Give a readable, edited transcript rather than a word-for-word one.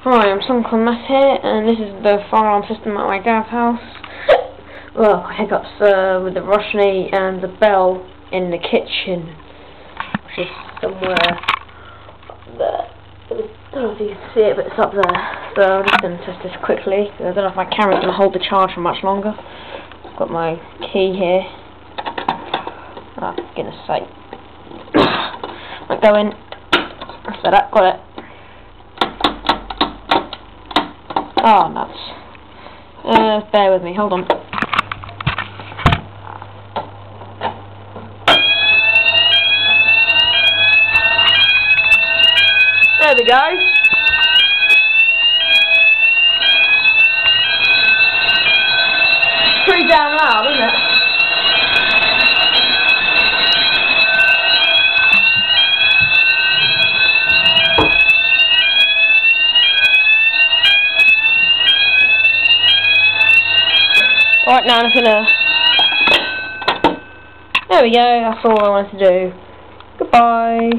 Hi, I'm Suncorn Matt here, and this is the fire alarm system at my dad's house. Well, hiccups with the Roshni and the bell in the kitchen, which is somewhere up there. I don't know if you can see it, but it's up there. So I'm just going to test this quickly. I don't know if my camera's going to hold the charge for much longer. I've got my key here. Oh, for goodness sake. I'll go in. Set that, got it. Oh, nuts. Bear with me, hold on. There we go. Pretty damn loud, isn't it? Right, now I'm gonna... There we go, that's all I wanted to do. Goodbye.